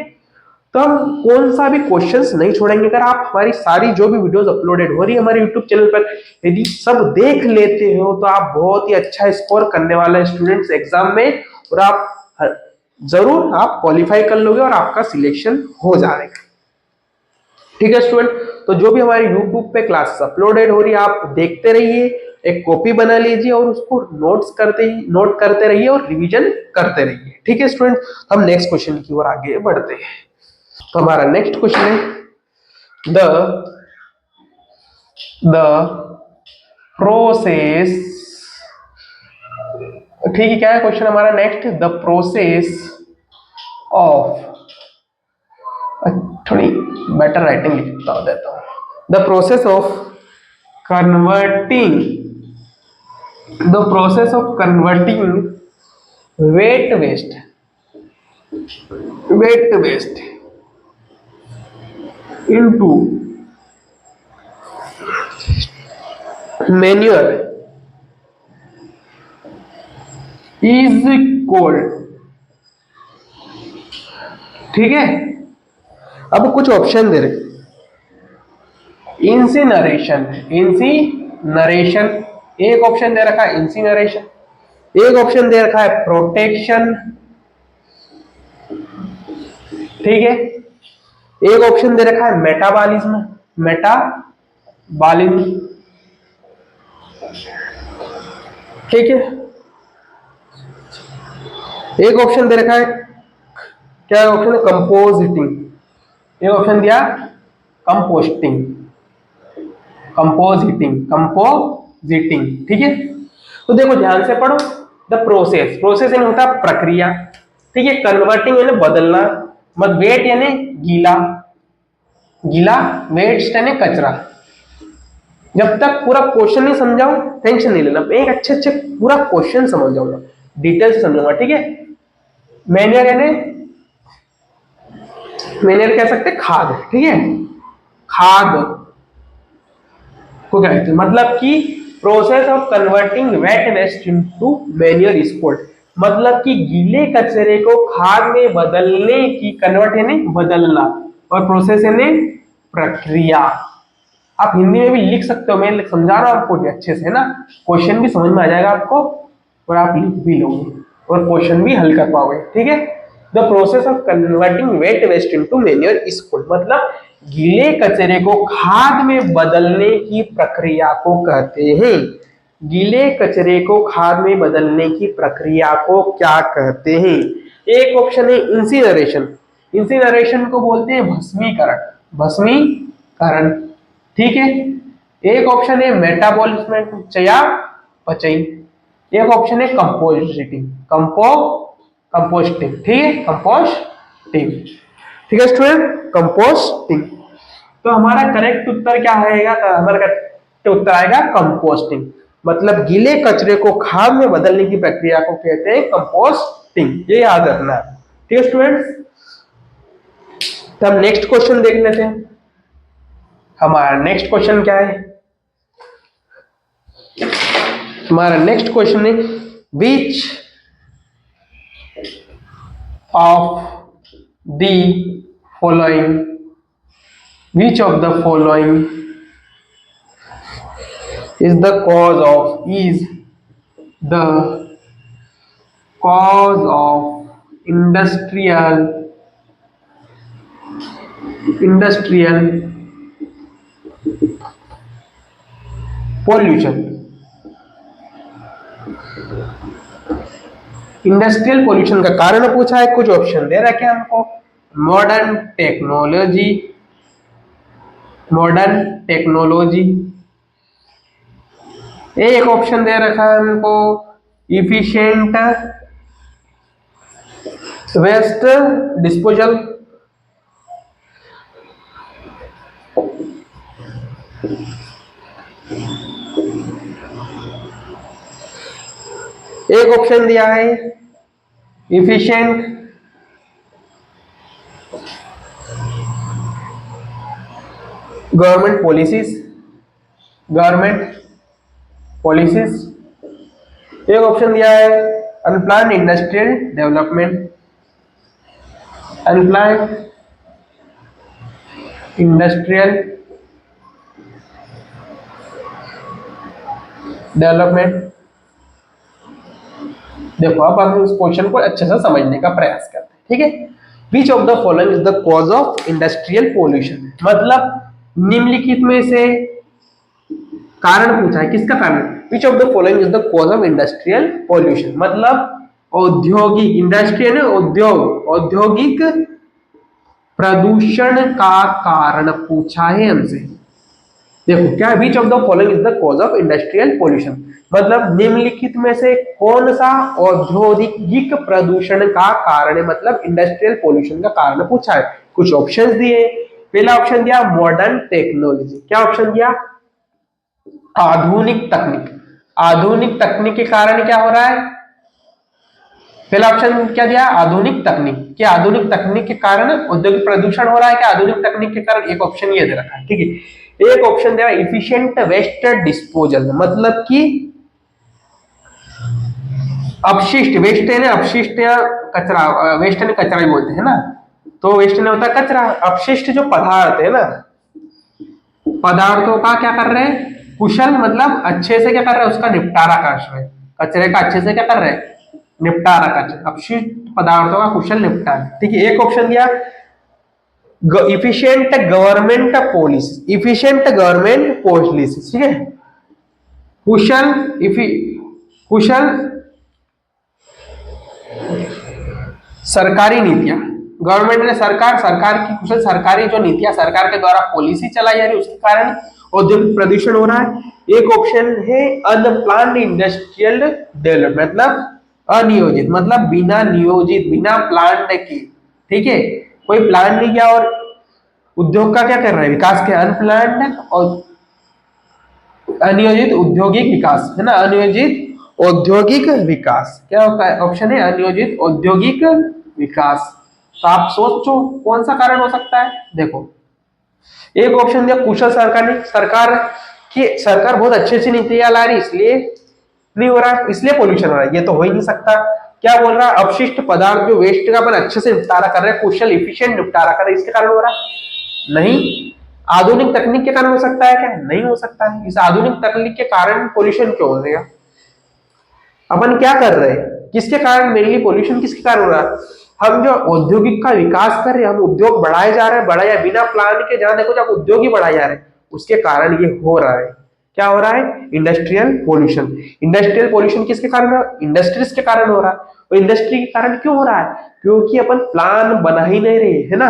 तो हम कौन सा भी क्वेश्चंस नहीं छोड़ेंगे। अगर आप हमारी सारी जो भी वीडियोस अपलोडेड हो रही है हमारे यूट्यूब चैनल पर यदि सब देख लेते हो तो आप बहुत ही अच्छा स्कोर करने वाले स्टूडेंट्स एग्जाम में, और आप जरूर आप क्वालिफाई कर लोगे और आपका सिलेक्शन हो जाएगा, ठीक है स्टूडेंट। तो जो भी हमारे YouTube पे क्लासेस अपलोडेड हो रही है आप देखते रहिए, एक कॉपी बना लीजिए और उसको नोट करते रहिए और रिवीजन करते रहिए, ठीक है स्टूडेंट। हम नेक्स्ट क्वेश्चन की ओर आगे बढ़ते हैं। तो हमारा नेक्स्ट क्वेश्चन है द प्रोसेस, ठीक है, क्या है क्वेश्चन हमारा नेक्स्ट? द प्रोसेस ऑफ, थोड़ी बेटर राइटिंग लिखता देता हूं, the process of converting, the process of converting wet waste, wet waste into manure is called, ठीक है। अब कुछ ऑप्शन दे रहे, इंसिनरेशन, इंसिनरेशन, एक ऑप्शन दे रखा है इंसिनरेशन, एक ऑप्शन दे रखा है प्रोटेक्शन, ठीक है, एक ऑप्शन दे रखा है मेटाबॉलिज्म, मेटाबॉलिज्म, ठीक है, एक ऑप्शन दे रखा है, क्या ऑप्शन है? कंपोजिटिंग, एक ऑप्शन दिया कंपोस्टिंग, कंपोजिटिंग, कंपोजिटिंग, ठीक है। तो देखो ध्यान से पढ़ो, द प्रोसेस, प्रोसेस यानी होता है प्रक्रिया, ठीक है, कन्वर्टिंग यानी बदलना, मत वेट यानी गीला, गीला, वेस्ट यानी कचरा। जब तक पूरा क्वेश्चन नहीं समझाऊं टेंशन नहीं लेना, एक अच्छे अच्छे पूरा क्वेश्चन समझ जाऊंगा, डिटेल से समझूंगा, ठीक है। मैन्योर यानी, मैन्योर कह सकते खाद, ठीक है, खाद को कहते हैं, मतलब कि process of converting wet waste into manure is called, मतलब कि गीले कचरे को खाद में बदलने की, कन्वर्ट यानी बदलना, और प्रोसेस यानी प्रक्रिया। आप हिंदी में भी लिख सकते हो, मैं समझा रहा हूं आपको अच्छे से, है ना, क्वेश्चन भी समझ में आ जाएगा आपको और आप लिख भी लोगे और क्वेश्चन भी हल कर पाओगे, ठीक है। The process of converting wet waste into manure is called, मतलब गीले कचरे को खाद में बदलने की प्रक्रिया को कहते हैं। गीले कचरे को खाद में बदलने की प्रक्रिया को क्या कहते हैं? एक ऑप्शन है इंसिनरेशन, इंसिनरेशन को बोलते हैं भस्मीकरण, भस्मीकरण, ठीक है। एक ऑप्शन है मेटाबॉलिज्म, चयापचय। एक ऑप्शन है कंपोस्टिंग, कंपोस्टिंग, ठीक है, कंपोस्टिंग, ठीक है स्टूडेंट, कंपोस्टिंग। तो हमारा करेक्ट उत्तर क्या आएगा? हमारा करेक्ट उत्तर आएगा कंपोस्टिंग, मतलब गीले कचरे को खाद में बदलने की प्रक्रिया को कहते हैं कंपोस्टिंग, ये याद रखना, ठीक है स्टूडेंट्स। तो हम नेक्स्ट क्वेश्चन देख लेते हैं। हमारा नेक्स्ट क्वेश्चन क्या है? हमारा नेक्स्ट क्वेश्चन है which of the following, which of the following is the cause of industrial pollution। Industrial pollution का कारण पूछा है, कुछ ऑप्शन दे रखे हैं हमको, मॉडर्न टेक्नोलॉजी, एक ऑप्शन दे रखा है हमको इफिशिएंट वेस्ट डिस्पोजल, एक ऑप्शन दिया है इफिशिएंट गवर्नमेंट पॉलिसीज, एक ऑप्शन दिया है unplanned industrial development, unplanned industrial development. देखो अब हम इस क्वेश्चन को अच्छे से समझने का प्रयास करते हैं, ठीक है। Which of the following is the cause of industrial pollution, मतलब निम्नलिखित में से कारण पूछा है, किसका कारण? विच of the following is the cause of industrial pollution, मतलब औद्योगिक, इंडस्ट्रियल उद्योग, औद्योगिक प्रदूषण का कारण पूछा है हमसे। देखो क्या, विच of the following is the cause of industrial pollution, मतलब निम्नलिखित में से कौन सा औद्योगिक प्रदूषण का कारण है, मतलब इंडस्ट्रियल पोल्यूशन का कारण पूछा है। कुछ ऑप्शंस दिए, पहला ऑप्शन दिया मॉडर्न टेक्नोलॉजी, क्या ऑप्शन दिया? आधुनिक तकनीक, आधुनिक तकनीक के कारण क्या हो रहा है? पहला ऑप्शन क्या दिया? आधुनिक तकनीक, क्या आधुनिक तकनीक के कारण औद्योगिक प्रदूषण हो रहा है? क्या आधुनिक तकनीक के कारण? एक ऑप्शन ये दे रखा है, ठीक है। एक ऑप्शन दिया इफिशिएंट वेस्ट डिस्पोजल, मतलब कि अपशिष्ट, वेस्ट है ना, अपशिष्ट या कचरा, वेस्ट ने कचरा ही बोलते हैं ना, तो वेस्ट ने होता है कचरा, अपशिष्ट जो पदार्थ है ना, पदार्थों का क्या कर रहे हैं? कुशल, मतलब अच्छे से क्या कर रहे हैं? उसका निपटारा कर रहे हैं, कचरे का अच्छे से क्या कर रहे हैं? निपटारा कर, अपशिष्ट पदार्थों का कुशल निपटारा, ठीक है। एक ऑप्शन दिया efficient government policy, efficient government policy, ठीक है, कुशल, कुशल सरकारी नीतियां, गवर्नमेंट ने सरकार की कुशल सरकारी जो नीतियां सरकार के द्वारा पॉलिसी चलाई जा रही है उसके कारण औद्योगिक प्रदूषण हो रहा है। एक ऑप्शन है अनप्लान्ड इंडस्ट्रियल डेवलपमेंट, मतलब अनियोजित, मतलब बिना नियोजित, बिना प्लान के, ठीक है, कोई प्लान नहीं किया और उद्योग का क्या कर रहे हैं? विकास के, अनप्लान्ड और अनियोजित औद्योगिक विकास, है ना, अनियोजित औद्योगिक विकास, क्या होता है? ऑप्शन है अनियोजित औद्योगिक विकास। तो आप सोचो कौन सा कारण हो सकता है। देखो एक ऑप्शन दिया कुशल सरकार कि सरकार बहुत अच्छे से नीतियां ला रही इसलिए नहीं हो रहा, इसलिए पोल्यूशन हो रहा है, ये तो हो ही नहीं सकता। क्या बोल रहा है, अपशिष्ट पदार्थ जो वेस्ट का अपन अच्छे से निपटारा कर रहे हैं, कुशल इफिशिएंट निपटारा कर रहे हैं, इसके कारण हो रहा है? नहीं। आधुनिक तकनीक के कारण हो सकता है क्या? नहीं हो सकता है। इस आधुनिक तकनीक के कारण पोल्यूशन क्यों हो रहा? अपन क्या कर रहे हैं, किसके कारण मेनली पोल्यूशन किसके कारण हो रहा है? हम जो औद्योगिक का विकास कर रहे हैं, हम उद्योग बढ़ाए जा रहे हैं, बढ़ाया बिना प्लान के, जहां देखो जब उद्योग ही बढ़ाए जा रहे हैं, उसके कारण ये हो रहा है। क्या हो रहा है? Industrial pollution. इंडस्ट्रियल पोल्यूशन किसके कारण हो रहा है? इंडस्ट्रीज के कारण हो रहा है। और इंडस्ट्री के कारण क्यों हो रहा है? क्योंकि अपन प्लान बना ही नहीं रहे है ना,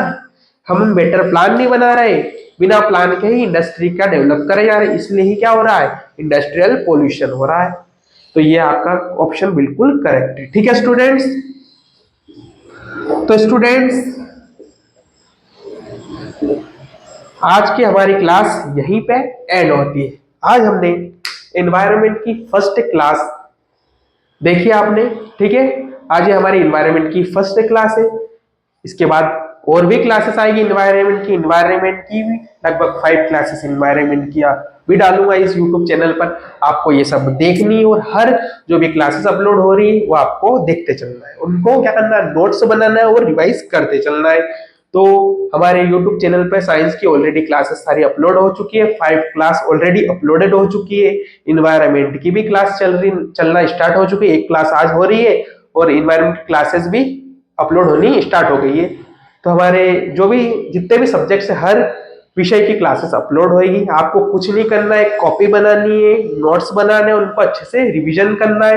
हम बेटर प्लान नहीं बना रहे, बिना प्लान के ही इंडस्ट्री का डेवलप करे जा रहे, इसलिए ही क्या हो रहा है? इंडस्ट्रियल पोल्यूशन हो रहा है। तो ये आपका ऑप्शन बिल्कुल करेक्ट है। ठीक है स्टूडेंट्स, तो स्टूडेंट्स आज की हमारी क्लास यहीं पे एंड होती है। आज हमने एनवायरनमेंट की फर्स्ट क्लास देखी आपने, ठीक है। आज ये हमारी एनवायरनमेंट की फर्स्ट क्लास है। इसके बाद और भी क्लासेस आएगी एनवायरनमेंट की भी लगभग 5 क्लासेस एनवायरनमेंट की भी डालूंगा इस यूट्यूब चैनल पर। आपको ये सब देखनी है और हर जो भी क्लासेस अपलोड हो रही है वो आपको देखते चलना है, उनको क्या करना है, नोट्स बनाना है और रिवाइज करते चलना है। तो हमारे यूट्यूब चैनल पर साइंस की ऑलरेडी क्लासेस सारी अपलोड हो चुकी है, 5 क्लास ऑलरेडी अपलोडेड हो चुकी है। इन्वायरमेंट की भी क्लास चलना स्टार्ट हो चुकी है, एक क्लास आज हो रही है और इन्वायरमेंट क्लासेस भी अपलोड होनी स्टार्ट हो गई है। तो हमारे जो भी जितने भी सब्जेक्ट्स है, हर विषय की क्लासेस अपलोड होगी। आपको कुछ नहीं करना है, कॉपी बनानी है, नोट्स बनाने हैं, उनको अच्छे से रिवीजन करना है।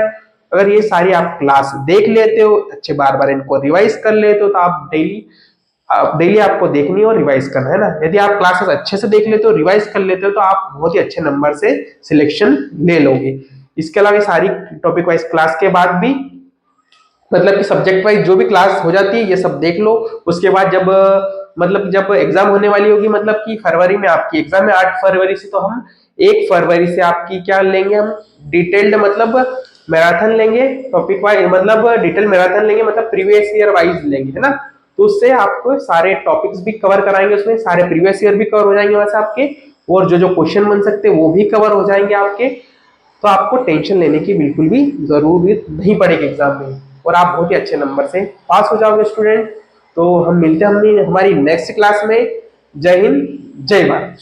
अगर ये सारी आप क्लास देख लेते हो, अच्छे बार बार इनको रिवाइज कर लेते हो, तो आप डेली आपको देखनी है और रिवाइज करना है ना। यदि आप क्लासेस अच्छे से देख लेते हो, रिवाइज कर लेते हो, तो आप बहुत ही अच्छे नंबर से सिलेक्शन ले लोगे। इसके अलावा सारी टॉपिक वाइज क्लास के बाद भी मतलब कि सब्जेक्ट वाइज जो भी क्लास हो जाती है ये सब देख लो। उसके बाद जब एग्जाम होने वाली होगी, मतलब कि फरवरी में आपकी एग्जाम है 8 फरवरी से, तो हम 1 फरवरी से आपकी क्या लेंगे, हम डिटेल्ड मतलब मैराथन लेंगे, टॉपिक वाइज मतलब डिटेल मैराथन लेंगे, मतलब प्रीवियस ईयर वाइज लेंगे, है ना। तो उससे आपको सारे टॉपिक्स भी कवर कराएंगे, उसमें सारे प्रीवियस ईयर भी कवर हो जाएंगे वैसे आपके, और जो जो क्वेश्चन बन सकते हैं वो भी कवर हो जाएंगे आपके। तो आपको टेंशन लेने की बिल्कुल भी जरूरत नहीं पड़ेगी एग्जाम में, और आप बहुत ही अच्छे नंबर से पास हो जाओगे स्टूडेंट। तो हम मिलते हैं हमारी नेक्स्ट क्लास में। जय हिंद, जय भारत।